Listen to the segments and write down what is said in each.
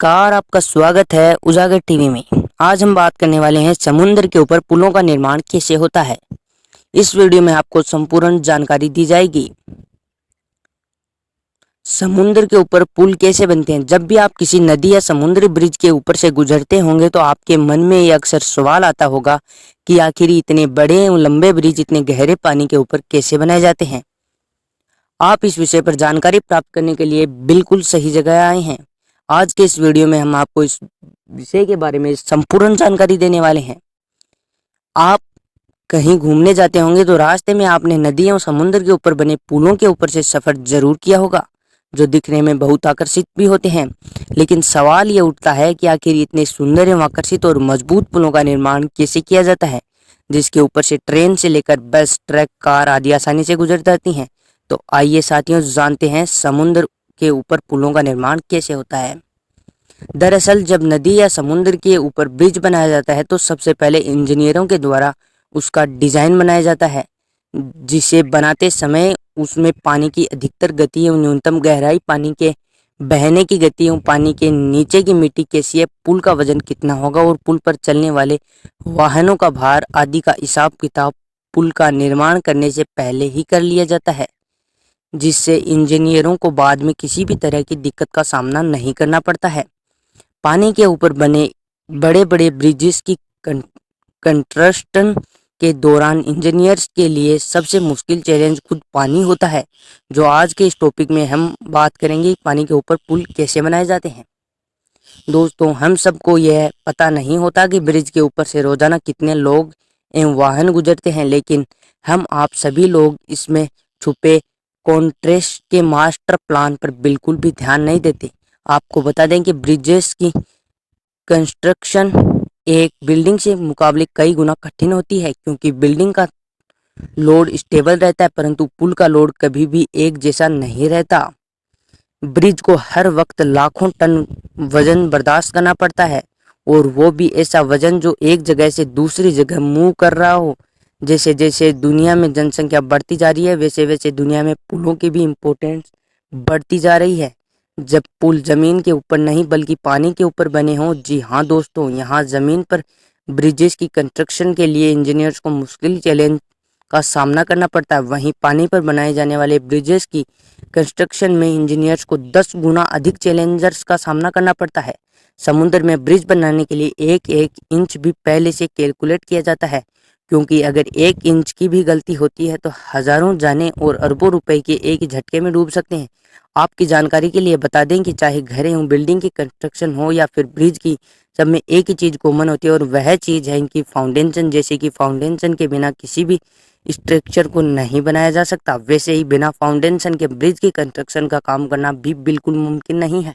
नमस्कार, आपका स्वागत है उजागर टीवी में। आज हम बात करने वाले हैं समुद्र के ऊपर पुलों का निर्माण कैसे होता है। इस वीडियो में आपको संपूर्ण जानकारी दी जाएगी। समुद्र के ऊपर पुल कैसे बनते हैं। जब भी आप किसी नदी या समुद्री ब्रिज के ऊपर से गुजरते होंगे तो आपके मन में ये अक्सर सवाल आता होगा कि आखिर इतने बड़े और लंबे ब्रिज इतने गहरे पानी के ऊपर कैसे बनाए जाते हैं। आप इस विषय पर जानकारी प्राप्त करने के लिए बिल्कुल सही जगह आए हैं। आज के इस वीडियो में हम आपको इस विषय के बारे में संपूर्ण जानकारी देने वाले हैं। आप कहीं घूमने जाते होंगे तो रास्ते में आपने नदियों और समुद्र के ऊपर बने पुलों के ऊपर से सफर जरूर किया होगा, जो दिखने में बहुत आकर्षित भी होते हैं। लेकिन सवाल ये उठता है कि आखिर इतने सुंदर एवं आकर्षित और मजबूत पुलों का निर्माण कैसे किया जाता है, जिसके ऊपर से ट्रेन से लेकर बस, ट्रक, कार आदि आसानी से गुजर जाती हैं। तो आइए साथियों, जानते हैं समुद्र के ऊपर पुलों का निर्माण कैसे होता है। दरअसल जब नदी या समुद्र के ऊपर ब्रिज बनाया जाता है तो सबसे पहले इंजीनियरों के द्वारा उसका डिजाइन बनाया जाता है, जिसे बनाते समय उसमें पानी की अधिकतर गति एवं न्यूनतम गहराई, पानी के बहने की गति एवं पानी के नीचे की मिट्टी कैसी है, पुल का वजन कितना होगा और पुल पर चलने वाले वाहनों का भार आदि का हिसाब किताब पुल का निर्माण करने से पहले ही कर लिया जाता है, जिससे इंजीनियरों को बाद में किसी भी तरह की दिक्कत का सामना नहीं करना पड़ता है। पानी के ऊपर बने बड़े बड़े ब्रिजेस की कंस्ट्रक्शन के दौरान इंजीनियर्स के लिए सबसे मुश्किल चैलेंज खुद पानी होता है, जो आज के इस टॉपिक में हम बात करेंगे। पानी के ऊपर पुल कैसे बनाए जाते हैं। दोस्तों, हम सबको यह पता नहीं होता कि ब्रिज के ऊपर से रोजाना कितने लोग एवं वाहन गुजरते हैं, लेकिन हम आप सभी लोग इसमें छुपे कॉन्ट्रैक्ट के मास्टर प्लान पर बिल्कुल भी ध्यान नहीं देते। आपको बता दें कि ब्रिजेस की कंस्ट्रक्शन एक बिल्डिंग से मुकाबले कई गुना कठिन होती है, क्योंकि बिल्डिंग का लोड स्टेबल रहता है परंतु पुल का लोड कभी भी एक जैसा नहीं रहता। ब्रिज को हर वक्त लाखों टन वजन बर्दाश्त करना पड़ता है, और वो भी ऐसा वजन जो एक जगह से दूसरी जगह मूव कर रहा हो। जैसे जैसे दुनिया में जनसंख्या बढ़ती जा रही है, वैसे वैसे दुनिया में पुलों की भी इम्पोर्टेंस बढ़ती जा रही है। जब पुल जमीन के ऊपर नहीं बल्कि पानी के ऊपर बने हों। जी हाँ दोस्तों, यहाँ जमीन पर ब्रिजेस की कंस्ट्रक्शन के लिए इंजीनियर्स को मुश्किल चैलेंज का सामना करना पड़ता है। वहीं पानी पर बनाए जाने वाले ब्रिजेस की कंस्ट्रक्शन में इंजीनियर्स को 10 गुना अधिक चैलेंजर्स का सामना करना पड़ता है। समुद्र में ब्रिज बनाने के लिए एक एक इंच भी पहले से कैलकुलेट किया जाता है, क्योंकि अगर 1 इंच की भी गलती होती है तो हजारों जाने और अरबों रुपए के एक ही झटके में डूब सकते हैं। आपकी जानकारी के लिए बता दें कि चाहे घर एवं बिल्डिंग की कंस्ट्रक्शन हो या फिर ब्रिज की, सब में एक ही चीज कॉमन होती है, और वह चीज है इनकी फाउंडेशन। जैसे कि फाउंडेशन के बिना किसी भी स्ट्रक्चर को नहीं बनाया जा सकता, वैसे ही बिना फाउंडेशन के ब्रिज की कंस्ट्रक्शन का काम करना भी बिल्कुल मुमकिन नहीं है।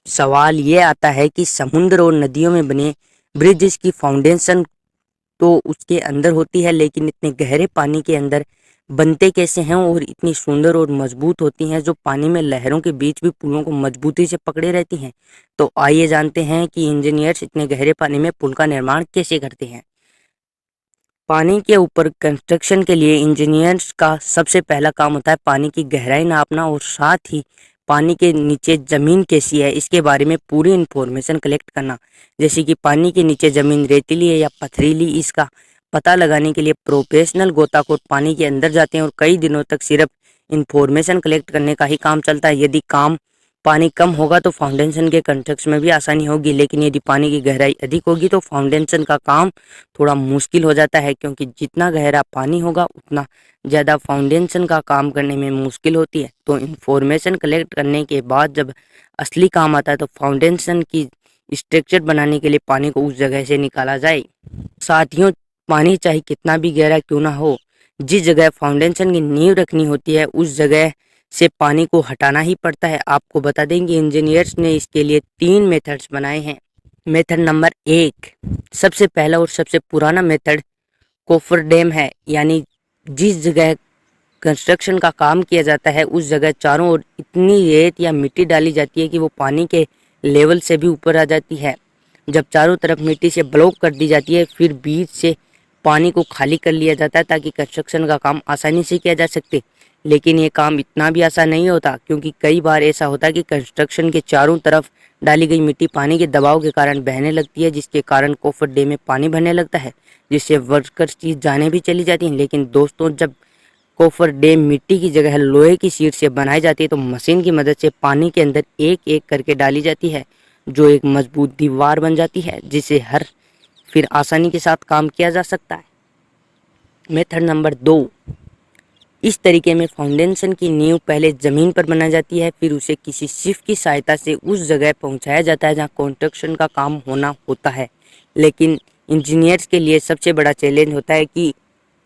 सवाल ये आता है कि समुद्र और नदियों में बने ब्रिज की फाउंडेशन तो उसके अंदर होती है, लेकिन इतने गहरे पानी के अंदर बनते कैसे हैं और इतनी सुंदर और मजबूत होती हैं, जो पानी में लहरों के बीच भी पुलों को मजबूती से पकड़े रहती हैं। तो आइए जानते हैं कि इंजीनियर्स इतने गहरे पानी में पुल का निर्माण कैसे करते हैं। पानी के ऊपर कंस्ट्रक्शन के लिए इंजीनियर्स का सबसे पहला काम होता है पानी की गहराई नापना, और साथ ही पानी के नीचे ज़मीन कैसी है इसके बारे में पूरी इन्फॉर्मेशन कलेक्ट करना। जैसे कि पानी के नीचे ज़मीन रेतीली है या पथरीली, इसका पता लगाने के लिए प्रोफेशनल गोताखोर पानी के अंदर जाते हैं और कई दिनों तक सिर्फ इन्फॉर्मेशन कलेक्ट करने का ही काम चलता है। यदि पानी कम होगा तो फाउंडेशन के कंस्ट्रक्शन में भी आसानी होगी, लेकिन यदि पानी की गहराई अधिक होगी तो फाउंडेशन का काम थोड़ा मुश्किल हो जाता है, क्योंकि जितना गहरा पानी होगा उतना ज़्यादा फाउंडेशन का काम करने में मुश्किल होती है। तो इन्फॉर्मेशन कलेक्ट करने के बाद जब असली काम आता है तो फाउंडेशन की स्ट्रक्चर बनाने के लिए पानी को उस जगह से निकाला जाए। साथियों, पानी चाहे कितना भी गहरा क्यों ना हो, जिस जगह फाउंडेशन की नींव रखनी होती है उस जगह से पानी को हटाना ही पड़ता है। आपको बता देंगे इंजीनियर्स ने इसके लिए 3 मेथड्स बनाए हैं। मेथड नंबर 1, सबसे पहला और सबसे पुराना मेथड कोफर डैम है, यानी जिस जगह कंस्ट्रक्शन का काम किया जाता है उस जगह चारों ओर इतनी रेत या मिट्टी डाली जाती है कि वो पानी के लेवल से भी ऊपर आ जाती है। जब चारों तरफ मिट्टी से ब्लॉक कर दी जाती है, फिर बीच से पानी को खाली कर लिया जाता है ताकि कंस्ट्रक्शन का काम आसानी से किया जा सके। लेकिन ये काम इतना भी आसान नहीं होता, क्योंकि कई बार ऐसा होता है कि कंस्ट्रक्शन के चारों तरफ डाली गई मिट्टी पानी के दबाव के कारण बहने लगती है, जिसके कारण कोफर डैम में पानी भरने लगता है, जिससे वर्कर्स की जानें भी चली जाती हैं। लेकिन दोस्तों, जब कोफर डैम मिट्टी की जगह लोहे की शीट से बनाई जाती है तो मशीन की मदद से पानी के अंदर एक एक करके डाली जाती है, जो एक मजबूत दीवार बन जाती है, जिसे फिर आसानी के साथ काम किया जा सकता है। मेथड नंबर 2, इस तरीके में फाउंडेशन की नींव पहले ज़मीन पर बनाई जाती है, फिर उसे किसी शिप की सहायता से उस जगह पहुंचाया जाता है जहां कंस्ट्रक्शन का काम होना होता है। लेकिन इंजीनियर्स के लिए सबसे बड़ा चैलेंज होता है कि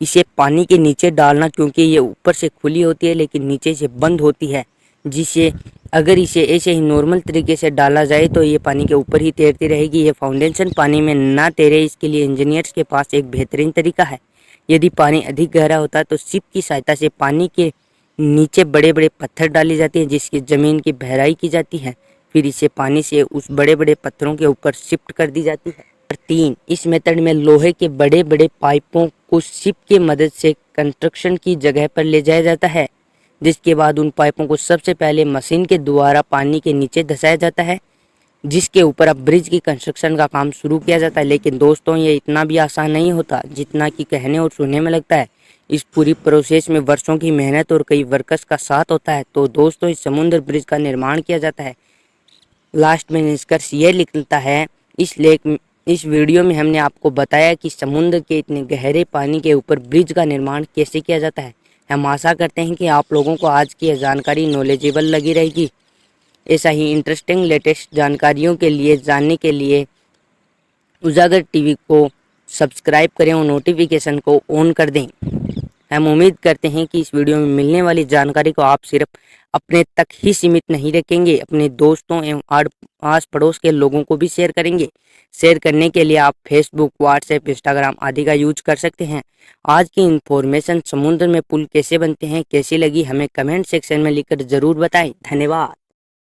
इसे पानी के नीचे डालना, क्योंकि ये ऊपर से खुली होती है लेकिन नीचे से बंद होती है, जिसे अगर इसे ऐसे ही नॉर्मल तरीके से डाला जाए तो ये पानी के ऊपर ही तैरती रहेगी। ये फाउंडेशन पानी में ना तैरे, इसके लिए इंजीनियर्स के पास एक बेहतरीन तरीका है। यदि पानी अधिक गहरा होता है तो शिप की सहायता से पानी के नीचे बड़े बड़े पत्थर डाले जाते हैं, जिसकी ज़मीन की गहराई की जाती है, फिर इसे पानी से उस बड़े बड़े पत्थरों के ऊपर शिफ्ट कर दी जाती है। 3, इस मेथड में लोहे के बड़े बड़े पाइपों को शिप की मदद से कंस्ट्रक्शन की जगह पर ले जाया जाता है, जिसके बाद उन पाइपों को सबसे पहले मशीन के द्वारा पानी के नीचे धंसाया जाता है, जिसके ऊपर अब ब्रिज की कंस्ट्रक्शन का काम शुरू किया जाता है। लेकिन दोस्तों, ये इतना भी आसान नहीं होता जितना कि कहने और सुनने में लगता है। इस पूरी प्रोसेस में वर्षों की मेहनत और कई वर्कर्स का साथ होता है। तो दोस्तों, इस समुद्र ब्रिज का निर्माण किया जाता है। लास्ट में निष्कर्ष ये निकलता है, इस वीडियो में हमने आपको बताया कि समुद्र के इतने गहरे पानी के ऊपर ब्रिज का निर्माण कैसे किया जाता है। हम आशा करते हैं कि आप लोगों को आज की यह जानकारी नॉलेजेबल लगी रहेगी। ऐसा ही इंटरेस्टिंग लेटेस्ट जानकारियों के लिए जानने के लिए उजागर टीवी को सब्सक्राइब करें और नोटिफिकेशन को ऑन कर दें। हम उम्मीद करते हैं कि इस वीडियो में मिलने वाली जानकारी को आप सिर्फ अपने तक ही सीमित नहीं रखेंगे, अपने दोस्तों एवं आस पड़ोस के लोगों को भी शेयर करेंगे। शेयर करने के लिए आप फेसबुक, व्हाट्सएप, इंस्टाग्राम आदि का यूज कर सकते हैं। आज की इन्फॉर्मेशन समुद्र में पुल कैसे बनते हैं कैसी लगी, हमें कमेंट सेक्शन में लिखकर ज़रूर बताएं। धन्यवाद।